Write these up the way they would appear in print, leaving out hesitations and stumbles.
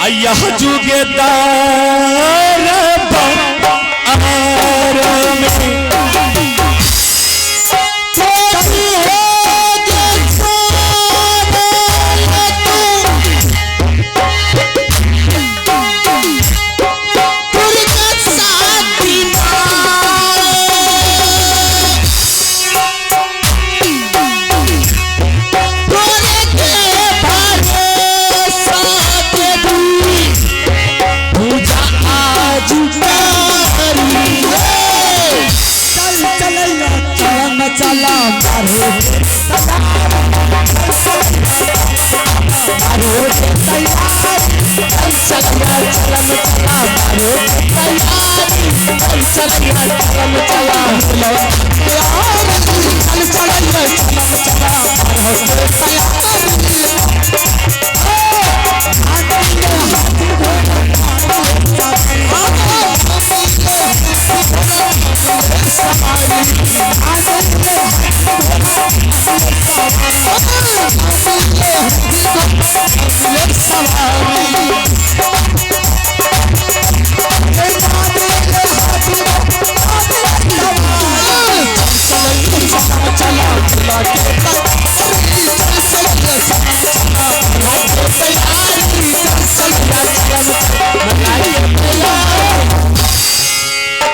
अय्या जुगेदार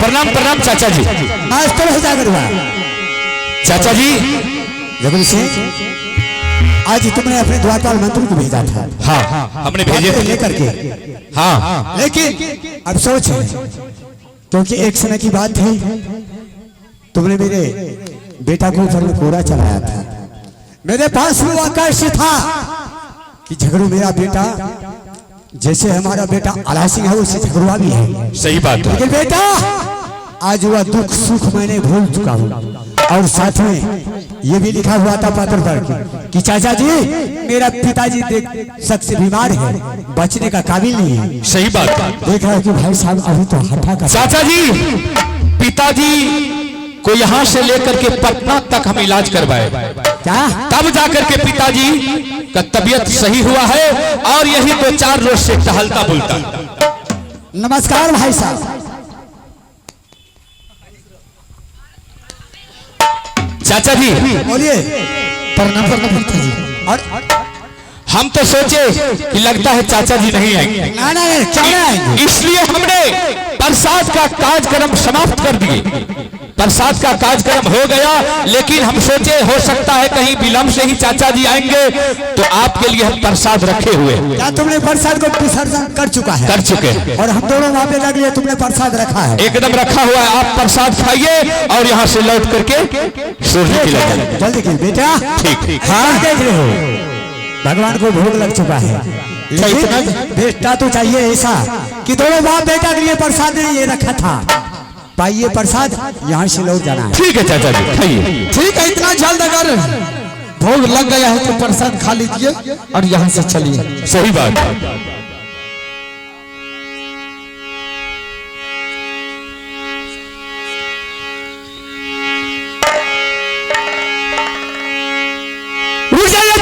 प्रणाम प्रणाम चाचा जी। आज तो जाकर हुआ चाचा जी। जबल से आज तुमने अपने द्वारपाल मंत्री को भेजा था। हाँ हमने भेजे थे लेकर के। हाँ लेकिन अब सोच है क्योंकि एक समय की बात थी तुमने मेरे बेटा को ऊपर में कोड़ा चलाया था। मेरे पास वो आकाश था कि झगड़ू मेरा बेटा जैसे हमारा बेटा आला सिंह है उससे झगड़ुआ भी है। सही बात है। लेकिन बेटा आज वह दुख सुख मैंने भूल चुका हूँ और साथ में ये भी लिखा हुआ था पत्र पर कि चाचा जी मेरा पिताजी सख्त से बीमार है, बचने का काबिल नहीं है। सही बात है। देख रहा है कि भाई साहब अभी तो हठा का चाचा जी पिताजी को यहाँ से लेकर के पटना तक हम इलाज करवाए क्या तब जाकर के पिताजी का तबीयत सही हुआ है और यही 2-4 रोज से टहलता बुलता। नमस्कार भाई साहब। चाचा जी बोलिए। प्रणाम प्रणाम जी। और हम तो सोचे कि लगता है चाचा जी नहीं आएंगे। ना इसलिए हमने प्रसाद का कार्यक्रम समाप्त कर दिए। प्रसाद का कार्यक्रम हो गया लेकिन हम सोचे हो सकता है कहीं विलंब से ही चाचा जी आएंगे तो आपके लिए हम प्रसाद रखे हुए। क्या तुमने प्रसाद को विसर्जन कर चुका है? कर चुके। और हम दोनों वहाँ पे लग लिए तुमने प्रसाद रखा है? एकदम रखा हुआ है। आप प्रसाद खाइए और यहाँ से लौट करके सूर्य की लगे। जल्दी की बेटा। ठीक। हाँ देख रहे हो भगवान को भोग लग चुका है। बेटा तो चाहिए ऐसा कि दोनों बाप बेटा के लिए प्रसाद ने ये रखा था। पाइए प्रसाद यहाँ से लौट जाना है। ठीक है चाचा जी खाइए। ठीक है इतना जल्द अगर भोग लग गया है तो प्रसाद खा लीजिए और यहाँ से चलिए। सही बात।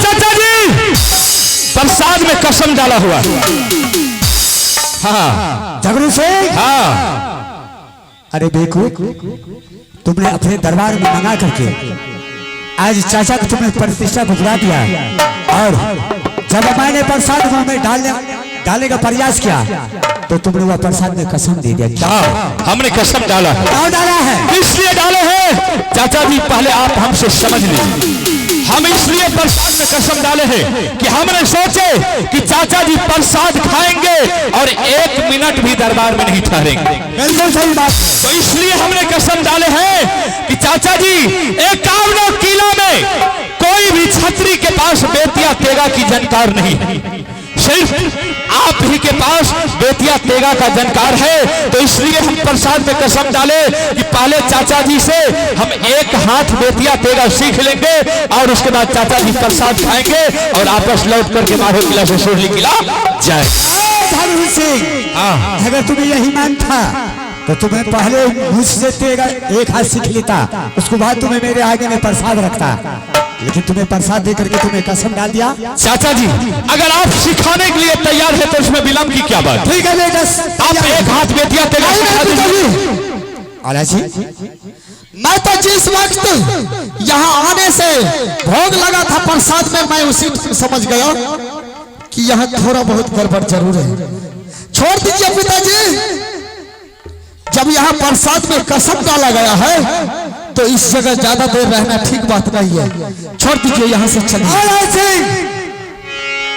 चाचा जी प्रसाद में कसम डाला हुआ। हाँ झगड़ू से। हाँ अरे देखो तुमने अपने दरबार में मंगा करके आज चाचा को तुमने प्रतिष्ठा को बुला दिया और जब मैंने प्रसाद मुंह में डालने का प्रयास किया तो तुमने वह प्रसाद में कसम दे दिया। क्या हमने कसम डाला? क्या डाला है? इसलिए डाले हैं चाचा जी पहले आप हमसे समझ लीजिए। हम इसलिए प्रसाद में कसम डाले हैं कि हमने सोचे कि चाचा जी प्रसाद खाएंगे और 1 मिनट भी दरबार में नहीं ठहरेंगे। बिल्कुल सही बात। तो इसलिए हमने कसम डाले हैं कि चाचा जी 51 किला में कोई भी छतरी के पास बेतिया तेगा की जानकार नहीं है। सिर्फ आप ही के पास बेतिया तेगा का जानकार है। तो इसलिए हम प्रसाद में कसम डाले कि पहले चाचा जी से हम 1 हाथ बेतिया तेगा सीख लेंगे और उसके बाद चाचा जी प्रसाद खाएंगे और आपस लौट करके माधो किला से सोरली किला जाए। अगर तुम्हें यही मान था तो तुम्हें पहले मुझसे तेगा 1 हाथ सीख लेता, उसके बाद तुम्हें मेरे आगे में प्रसाद रखता। लेकिन तुम्हें प्रसाद दे करके तुम्हें कसम डाल दिया। चाचा जी अगर आप सिखाने के लिए तैयार है तो इसमें विलंब की क्या बात? ठीक है बेटा, आप एक हाथ बेटिया तेगा सिखा दीजिए। आला जी मैं तो जिस वक्त यहाँ आने से भोग लगा था प्रसाद में, मैं उसी समझ गया कि यहाँ थोड़ा बहुत गड़बड़ जरूर है। छोड़ दीजिए पिताजी, जब यहाँ प्रसाद में कसम डाला गया है तो इस जगह ज्यादा देर रहना ठीक बात नहीं है। छोड़ दीजिए, यहाँ से चलिए।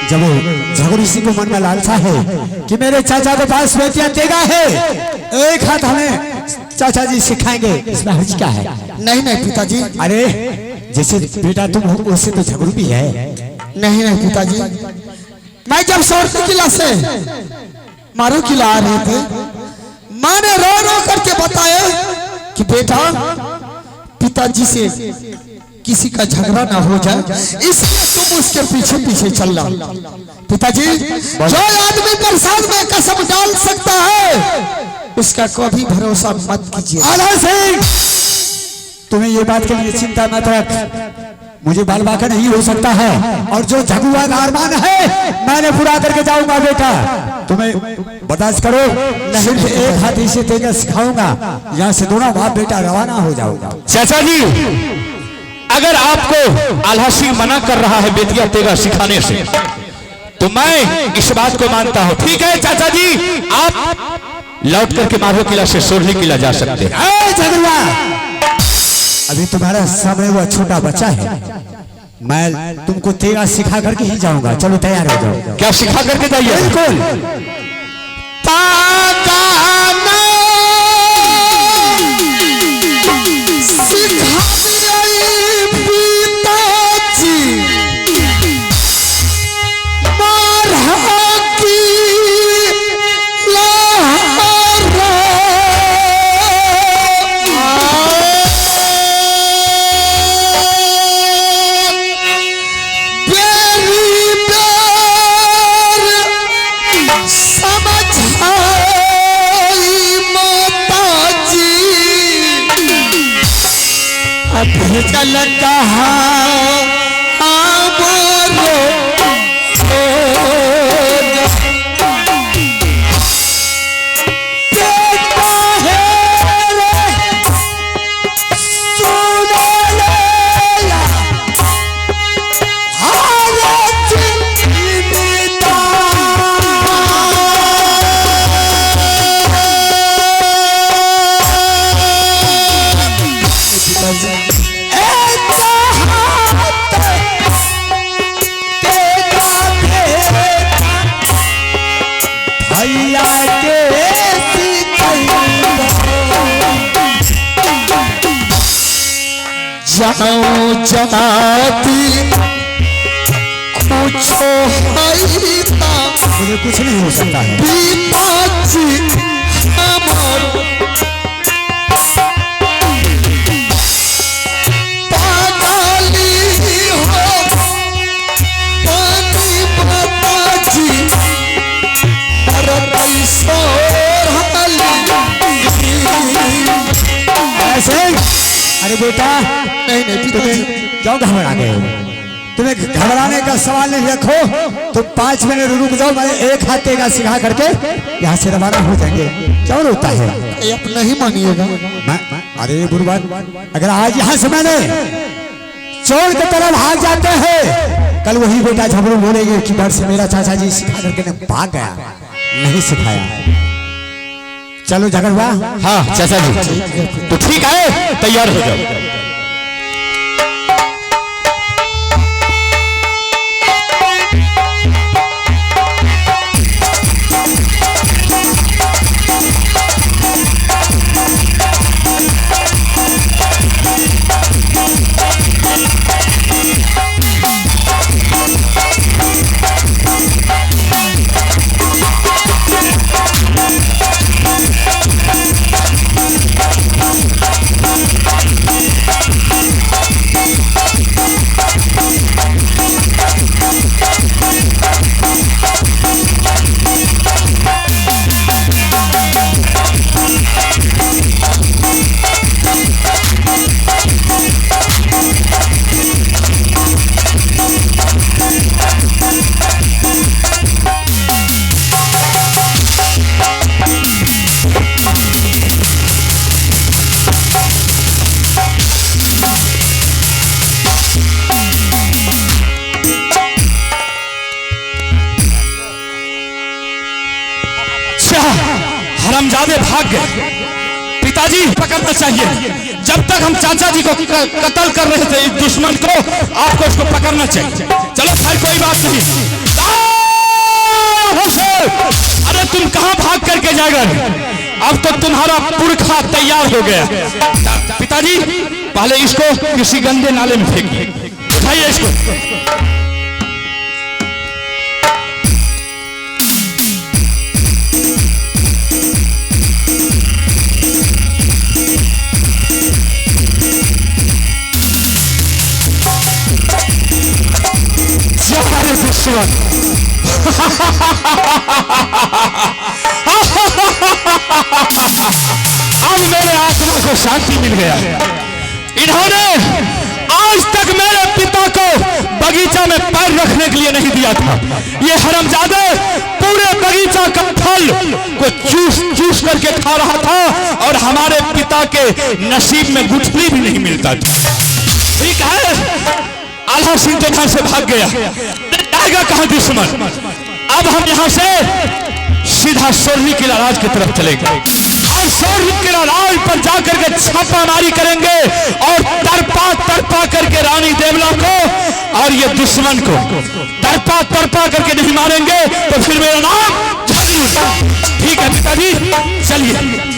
जब झगड़ू सिंह को मन में लालसा है कि मेरे चाचा के पास बेटियां तेगा है, एक हाथ हमें चाचा जी सिखाएंगे, इसमें हर्ज क्या है? नहीं नहीं पिताजी, अरे जैसे बेटा तुम हो वैसे तो झगड़ू भी है। नहीं नहीं पिताजी, मैं जब सौरती किला से मारू किला आ रहे थे, माँ ने रो रो करके बताया कि बेटा पिताजी से किसी का झगड़ा ना हो जाए, इसलिए तुम उसके पीछे पीछे चल रहा। पिताजी, जो आदमी प्रसाद में कसम डाल सकता है उसका कभी भरोसा मत कीजिए। आला सिंह, तुम्हें ये बात के लिए चिंता मत रख, मुझे बाल बाका नहीं हो सकता है, और जो झगुआ का अरमान है मैंने पूरा करके जाऊंगा। बेटा तुम्हें बर्दाश्त करो, सिर्फ एक हाथ इसे तेगा सिखाऊंगा, यहाँ से दोनों बाप बेटा रवाना हो जाऊंगा। चाचा जी अगर आपको आल्हा सिंह मना कर रहा है बेटिया तेगा सिखाने से तो मैं इस बात को मानता हूँ। ठीक है चाचा जी, आप लौट करके माधो किला से सोरली किला जा सकते हैं। झगुआ, अभी तुम्हारा समय हुआ छोटा बच्चा है, मैं तुमको तेगा सिखा करके ही जाऊंगा। चलो तैयार हो जाओ। क्या सिखा करके जाइए? बिल्कुल। चल कहा जाऊं जमाती कुछ मुझे कुछ नहीं हो सकता है। अरे बेटा नहीं तुम्हें क्यों घबरा गए? तुम्हें घबराने का सवाल नहीं, रखो तो 5 मिनट रुक जाओ, मैं एक हाथ तेगा सिखा करके यहाँ से रवाना हो जाएंगे। क्यों रोता है? आप नहीं मानिएगा। अरे बुरबान, अगर आज यहाँ से मैंने चोर की तरफ भाग जाते हैं, कल वही बेटा झगड़ू बोलेंगे कि डर से मेरा चाचा जी सिखा करके भाग गया, नहीं सिखाया। चलो झगड़वा। हाँ चाचा जी, तो ठीक है, तैयार हो जाओ। हरमजादे भाग गए। पिताजी पकड़ना चाहिए। जब तक हम चाचा जी को कत्ल कर रहे थे इस दुश्मन को, आपको उसको पकड़ना चाहिए। चलो खैर कोई बात नहीं। अरे तुम कहां भाग करके जाएगा? अब तो तुम्हारा पुरखा तैयार हो गया। पिताजी पहले इसको किसी गंदे नाले में फेंकिए, उठाइए इसको। दुश्मन अब मेरे आत्मा को शांति मिल गया। इन्होंने आज तक मेरे पिता को बगीचा में पैर रखने के लिए नहीं दिया था। ये हरामजादे पूरे बगीचा का फल को चूस चूस करके खा रहा था और हमारे पिता के नसीब में गुठली भी नहीं मिलता था। ठीक है, आल्हा सिंह तो यहां से भाग गया, जाएगा कहां दुश्मन। अब हम यहां से सीधा सोरनी किला राज की तरफ चलेंगे और सोरनी किला राज पर जाकर के छापामारी करेंगे और तरपा करके रानी देवला को और ये दुश्मन को तरपा करके नहीं मारेंगे तो फिर मेरा नाम झाड़ी। ठीक है पिताजी, चलिए।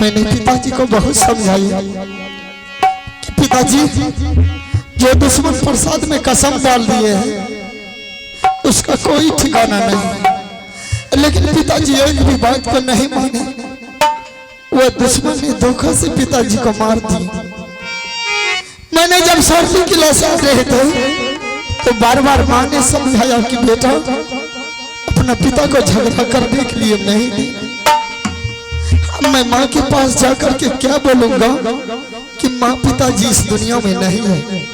मैंने पिताजी को बहुत समझाया कि पिताजी जो दुश्मन प्रसाद में कसम डाल दिए हैं उसका कोई ठिकाना नहीं। लेकिन पिताजी एक भी बात को नहीं माने। वह दुश्मन ने धोखा से पिताजी को मार दिया। मैंने जब सोरनी किला से आ रहे थे तो बार बार मां ने समझाया कि बेटा अपना पिता को झगड़ा करने के लिए नहीं दी। मैं माँ के पास जाकर के क्या बोलूंगा कि माँ पिताजी इस दुनिया में नहीं है।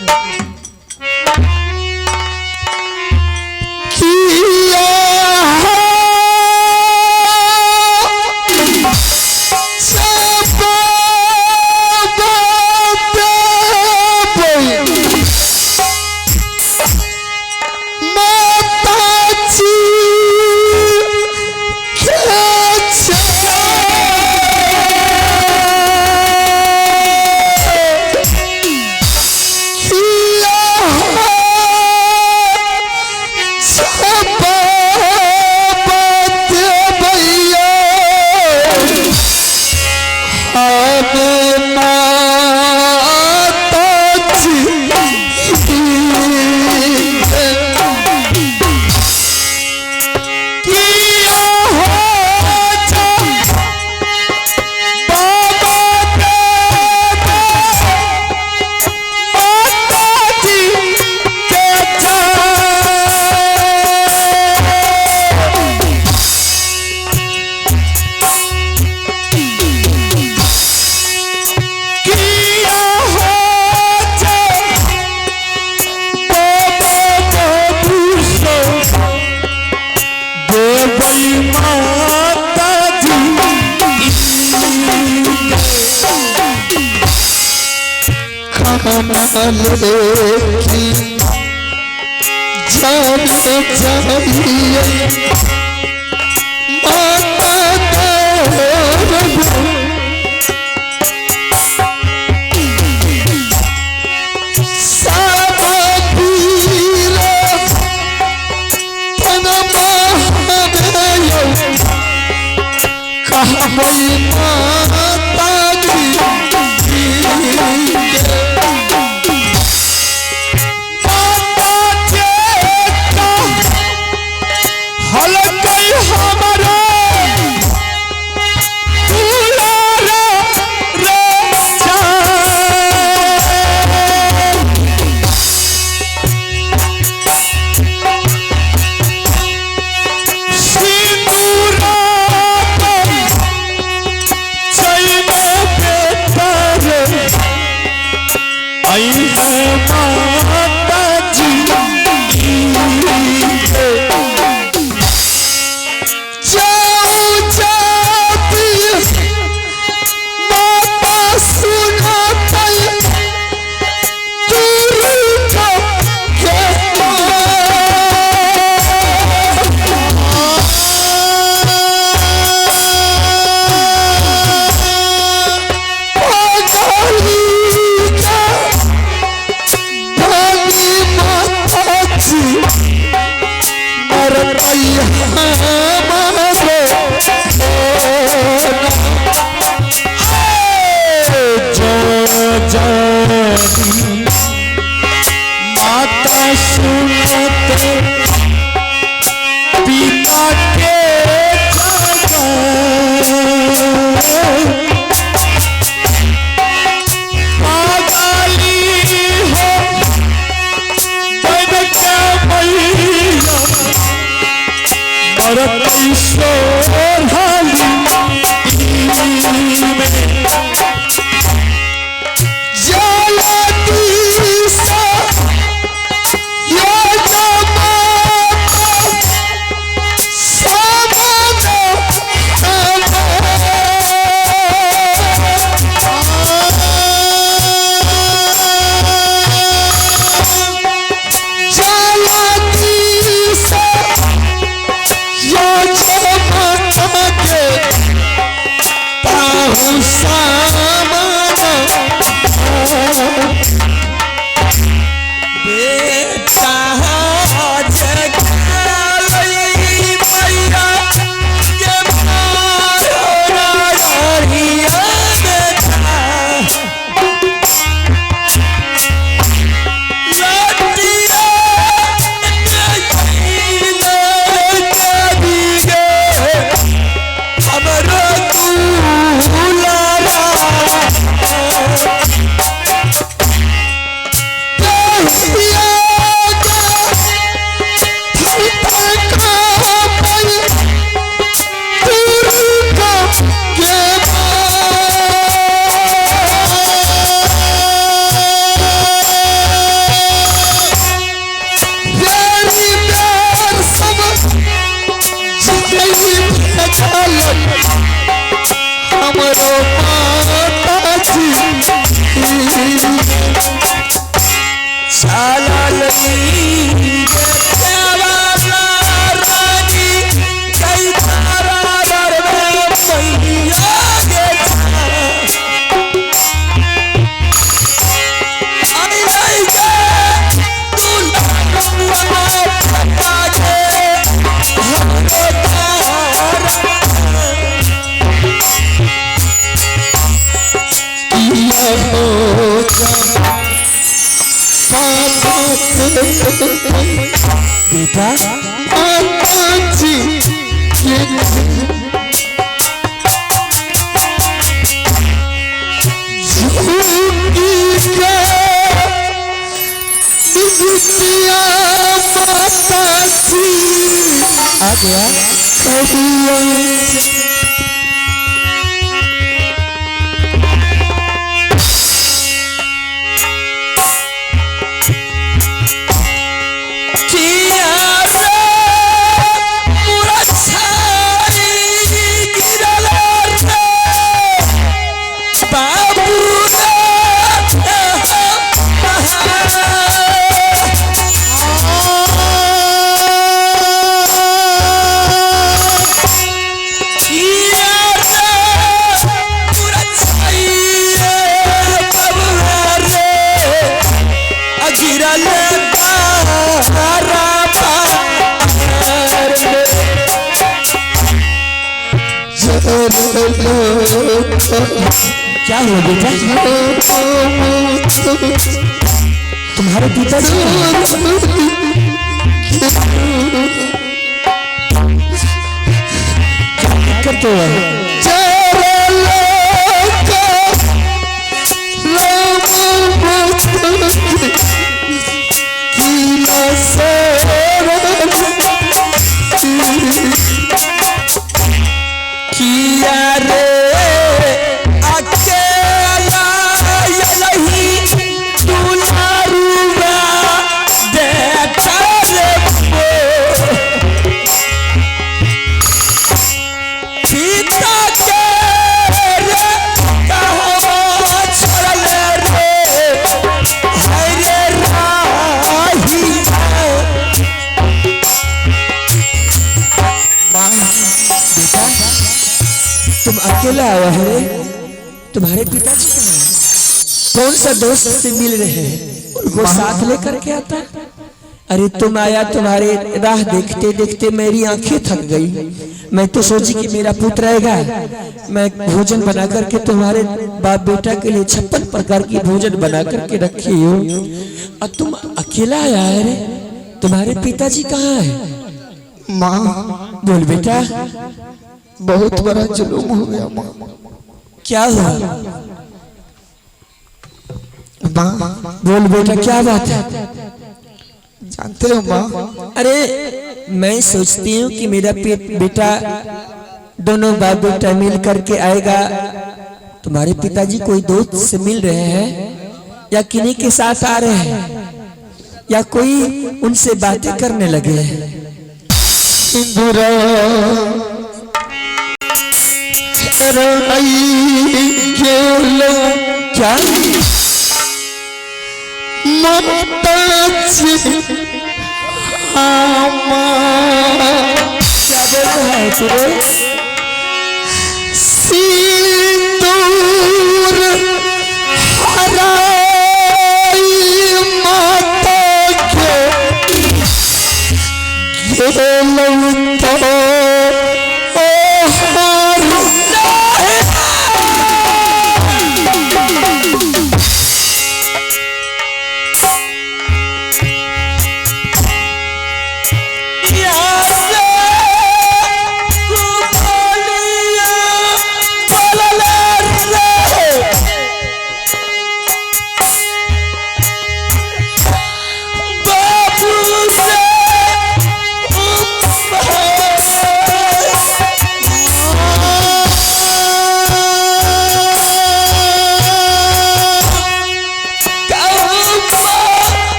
हलकई हमारा दुलारा राजा सिंदूरा चैनो बेतर आई है माता जी माता सुनते पिता के पागली हो बन के मैया मरत ईश्वर हाली बेटा आ गया क्या हुआ बेटा? तुम्हारे पिताजी तो किया रे अकेला यही दुलारुआ देखा रे सीता के रे कहवा छोड़ल रे हरे राही बेटा तुम अकेला आया है, तुम्हारे पिताजी कहाँ हैं? कौन सा दोस्त से मिल रहे हैं, उनको साथ लेकर के आता? अरे तुम आया, तुम्हारे राह देखते देखते मेरी आंखें थक गई। मैं तो सोची कि मेरा पुत्र आएगा, मैं भोजन बना करके तुम्हारे बाप बेटा के लिए 56 प्रकार की भोजन बना करके रखी हो, और तुम अकेला आया है रे। तुम्हारे पिताजी कहाँ है? माँ बोल बेटा, बहुत बड़ा जुलूम हो गया माँ। क्या हुआ? माँ बोल बेटा, क्या बात है? जानते हो माँ, अरे मैं सोचती हूँ कि मेरा बेटा दोनों बाप बेटा मिल करके आएगा। तुम्हारे पिताजी कोई दोस्त से मिल रहे हैं या किन्हीं के साथ आ रहे हैं या कोई उनसे बातें करने लगे हैं? इंदिरा क्या क्या बोल रहा है तुरे? सिंदूर हराई माता के गेलौं तो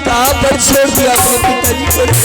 कहाँ पर छोड़ दिया अपने पिताजी को?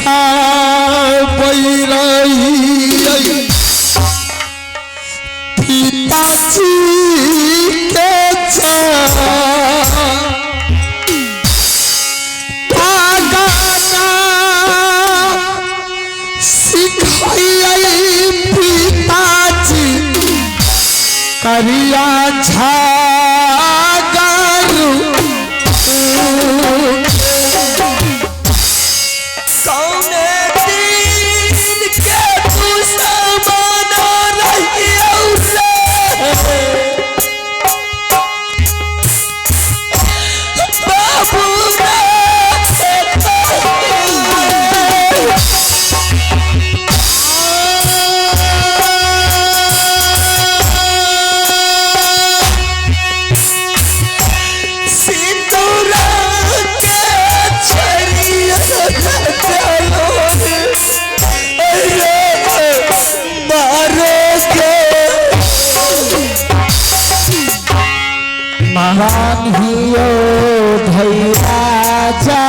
सीता बैरही पिताजी के पिताजी करिया झागारू कौने दिन के तू समाना रहिया उसे बाबू महान हियो धैया जा